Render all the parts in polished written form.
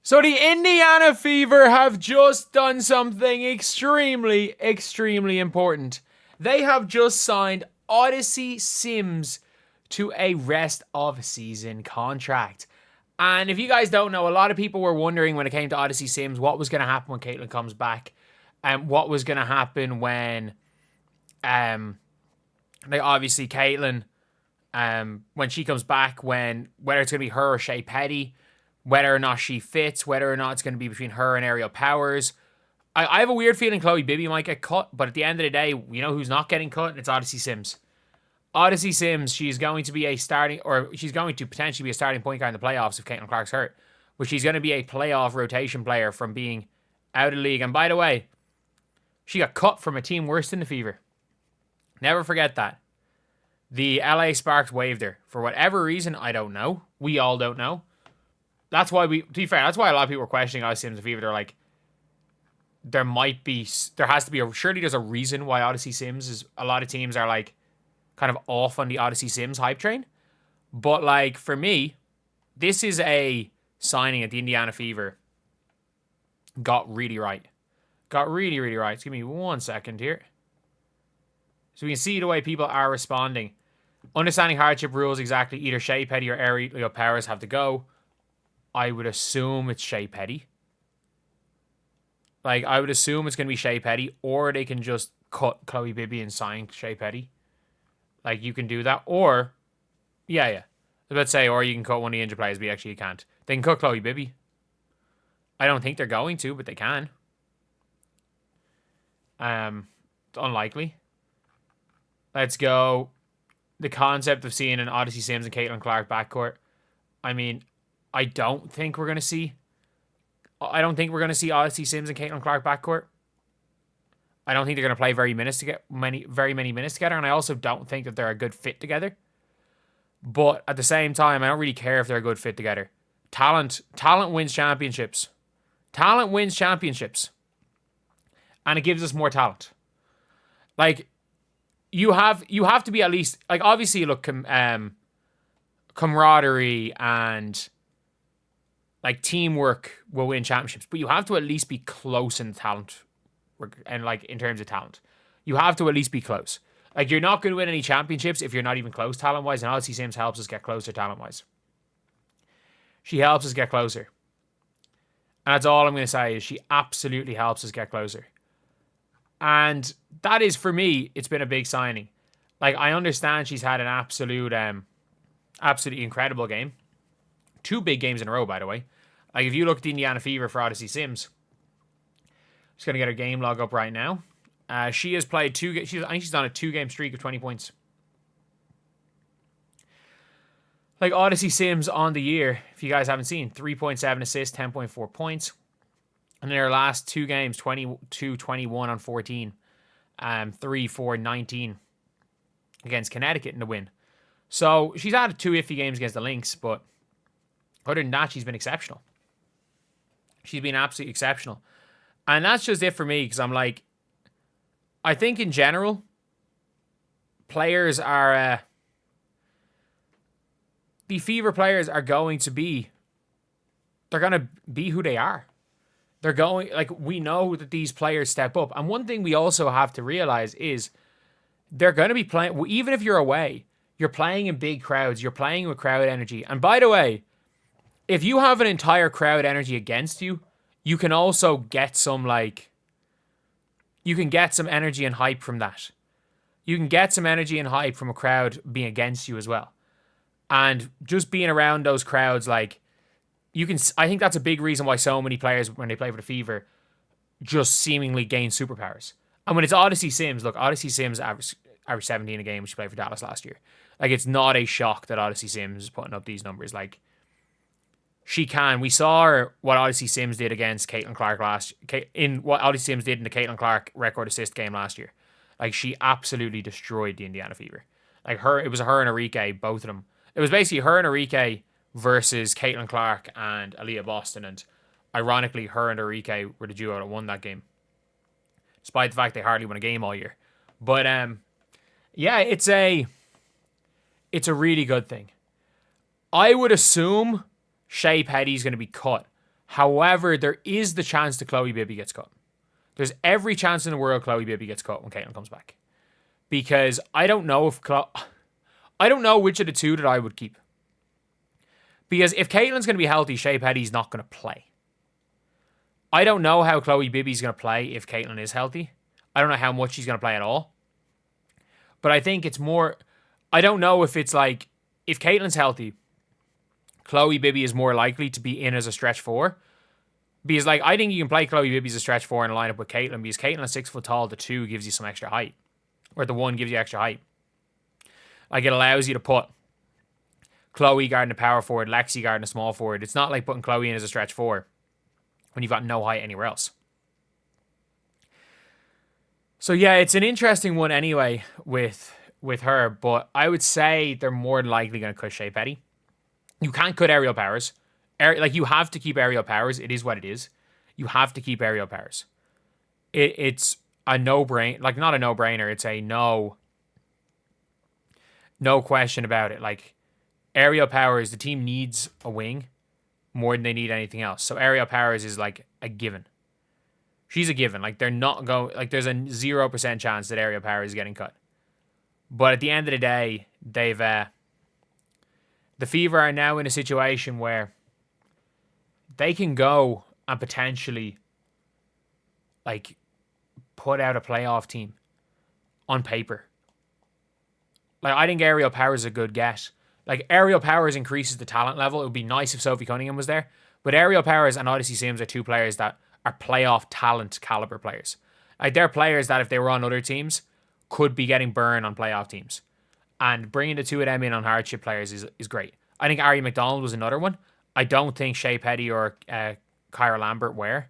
So the Indiana Fever have just done something extremely, extremely important. They have just signed Odyssey Sims to a rest of season contract. And if you guys don't know, a lot of people were wondering when it came to Odyssey Sims what was going to happen when Caitlyn comes back, and what was going to happen when, obviously Caitlyn, when she comes back, whether it's going to be her or Shea Petty, whether or not she fits, whether or not it's going to be between her and Aerial Powers. I have a weird feeling Chloe Bibby might get cut, but at the end of the day, you know who's not getting cut? It's Odyssey Sims. Odyssey Sims, she's going to potentially be a starting point guard in the playoffs if Caitlin Clark's hurt. But she's going to be a playoff rotation player from being out of the league. And by the way, she got cut from a team worse than the Fever. Never forget that. The LA Sparks waived her. For whatever reason, I don't know. We all don't know. That's why to be fair, that's why a lot of people were questioning Odyssey Sims and Fever. They're like, surely there's a reason why Odyssey Sims is, a lot of teams are like kind of off on the Odyssey Sims hype train. But like for me, this is a signing that the Indiana Fever got really right. Got really, really right. Just give me 1 second here. So we can see the way people are responding. Understanding hardship rules exactly. Either Shea Petty or Aerial Powers have to go. I would assume it's Shea Petty. Like, I would assume it's going to be Shea Petty, or they can just cut Chloe Bibby and sign Shea Petty. Like, you can do that, or, yeah. Let's say, or you can cut one of the injured players, but actually you can't. They can cut Chloe Bibby. I don't think they're going to, but they can. Unlikely. Let's go. The concept of seeing an Odyssey Sims and Caitlin Clark backcourt. I mean, I don't think we're going to see Odyssey Sims and Caitlin Clark backcourt. I don't think they're going to play very many minutes together, and I also don't think that they're a good fit together. But at the same time, I don't really care if they're a good fit together. Talent wins championships. Talent wins championships. And it gives us more talent. Like, you have to be at least, like, obviously, look, camaraderie and like teamwork will win championships, but you have to at least be close in talent, and like in terms of talent, you have to at least be close. Like, you're not going to win any championships if you're not even close talent wise. And Odyssey Sims helps us get closer talent wise. She helps us get closer, and that's all I'm going to say. Is she absolutely helps us get closer, and that is, for me, it's been a big signing. Like, I understand she's had an absolutely incredible game. 2 big games in a row, by the way. Like, if you look at the Indiana Fever for Odyssey Sims, I'm just going to get her game log up right now. She has played I think she's on a 2-game streak of 20 points. Like, Odyssey Sims on the year, if you guys haven't seen, 3.7 assists, 10.4 points. And in her last 2 games, 22, 21 on 14. 3, 4, 19 against Connecticut in the win. So she's had 2 iffy games against the Lynx, but other than that, she's been exceptional. She's been absolutely exceptional. And that's just it for me, because I'm like, I think in general, players are, the Fever players are going to be, they're going to be who they are. They're going, like, we know that these players step up. And one thing we also have to realize is they're going to be playing, even if you're away, you're playing in big crowds, you're playing with crowd energy. And by the way, if you have an entire crowd energy against you, you can also get some, like, you can get some energy and hype from that. You can get some energy and hype from a crowd being against you as well. And just being around those crowds, like, I think that's a big reason why so many players, when they play for the Fever, just seemingly gain superpowers. And when it's Odyssey Sims, look, Odyssey Sims averaged 17 a game when she played for Dallas last year. Like, it's not a shock that Odyssey Sims is putting up these numbers. Like, she can. We saw what Odyssey Sims did against Caitlin Clark what Odyssey Sims did in the Caitlin Clark record assist game last year. Like, she absolutely destroyed the Indiana Fever. Like, it was her and Enrique, both of them. It was basically her and Enrique versus Caitlin Clark and Aaliyah Boston, and ironically, her and Enrique were the duo that won that game, despite the fact they hardly won a game all year. But yeah, it's a really good thing. I would assume Shea Petty's going to be cut. However, there is the chance that Chloe Bibby gets cut. There's every chance in the world Chloe Bibby gets cut when Caitlin comes back. Because I don't know I don't know which of the two that I would keep. Because if Caitlin's going to be healthy, Shea Petty's not going to play. I don't know how Chloe Bibby's going to play if Caitlin is healthy. I don't know how much she's going to play at all. But I think it's more... I don't know if it's like... If Caitlin's healthy, Chloe Bibby is more likely to be in as a stretch 4. Because, like, I think you can play Chloe Bibby as a stretch 4 in a lineup with Caitlin, because Caitlin is 6 foot tall, the 2 gives you some extra height. Or the 1 gives you extra height. Like, it allows you to put Chloe guarding a power forward, Lexi guarding a small forward. It's not like putting Chloe in as a stretch 4 when you've got no height anywhere else. So, yeah, it's an interesting one anyway with her, but I would say they're more likely going to cut Shea Petty. You can't cut Aerial Powers. Like, you have to keep Aerial Powers. It is what it is. You have to keep Aerial Powers. It's a no-brainer. Like, not a no-brainer. It's a no question about it. Like, Aerial Powers, the team needs a wing more than they need anything else. So Aerial Powers is like a given. She's a given. Like, they're not going... Like, there's a 0% chance that Aerial Powers is getting cut. But at the end of the day, they've... the Fever are now in a situation where they can go and potentially, like, put out a playoff team on paper. Like, I think Aerial Powers is a good get. Like, Aerial Powers increases the talent level. It would be nice if Sophie Cunningham was there. But Aerial Powers and Odyssey Sims are 2 players that are playoff talent caliber players. Like, they're players that if they were on other teams could be getting burned on playoff teams. And bringing the 2 of them in on hardship players is great. I think Ari McDonald was another one. I don't think Shea Petty or Kyra Lambert were.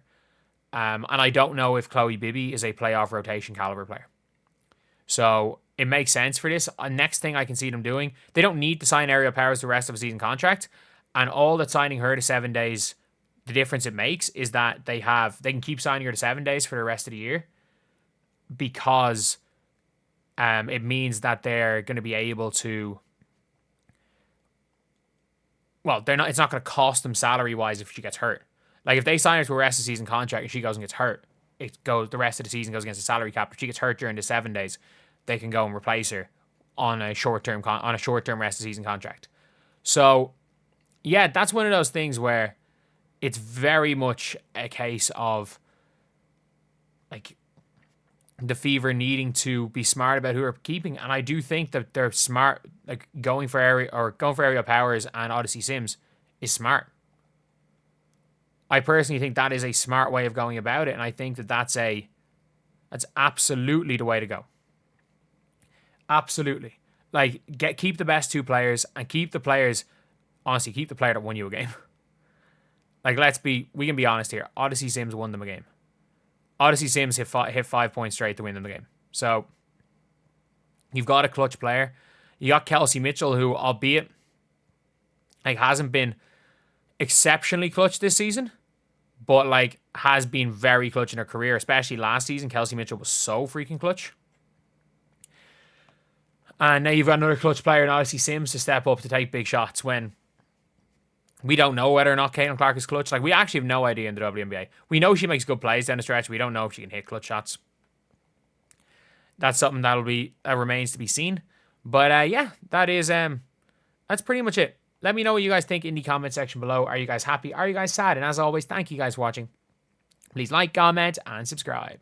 And I don't know if Chloe Bibby is a playoff rotation caliber player. So it makes sense for this. Next thing I can see them doing, they don't need to sign Aerial Powers the rest of a season contract. And all that signing her to 7 days, the difference it makes is that they can keep signing her to 7 days for the rest of the year. Because it means that they're going to be able to... Well, it's not going to cost them salary-wise if she gets hurt. Like, if they sign her to a rest of the season contract and she goes and gets hurt, the rest of the season goes against the salary cap. If she gets hurt during the 7 days, they can go and replace her on a short-term rest of season contract. So, yeah, that's one of those things where it's very much a case of, like, the Fever needing to be smart about who they're keeping, and I do think that they're smart. Like, going for Aerial Powers and Odyssey Sims is smart. I personally think that is a smart way of going about it, and I think that that's absolutely the way to go. Absolutely. Like, keep the best 2 players and keep the players. Honestly, keep the player that won you a game. Like, we can be honest here. Odyssey Sims won them a game. Odyssey Sims hit 5 points straight to win them the game. So, you've got a clutch player. You got Kelsey Mitchell, who, albeit, like, hasn't been exceptionally clutch this season, but, like, has been very clutch in her career, especially last season. Kelsey Mitchell was so freaking clutch. And now you've got another clutch player in Odyssey Sims to step up to take big shots when we don't know whether or not Caitlin Clark is clutch. Like, we actually have no idea in the WNBA. We know she makes good plays down the stretch. We don't know if she can hit clutch shots. That's something that remains to be seen. But yeah, that's pretty much it. Let me know what you guys think in the comment section below. Are you guys happy? Are you guys sad? And as always, thank you guys for watching. Please like, comment, and subscribe.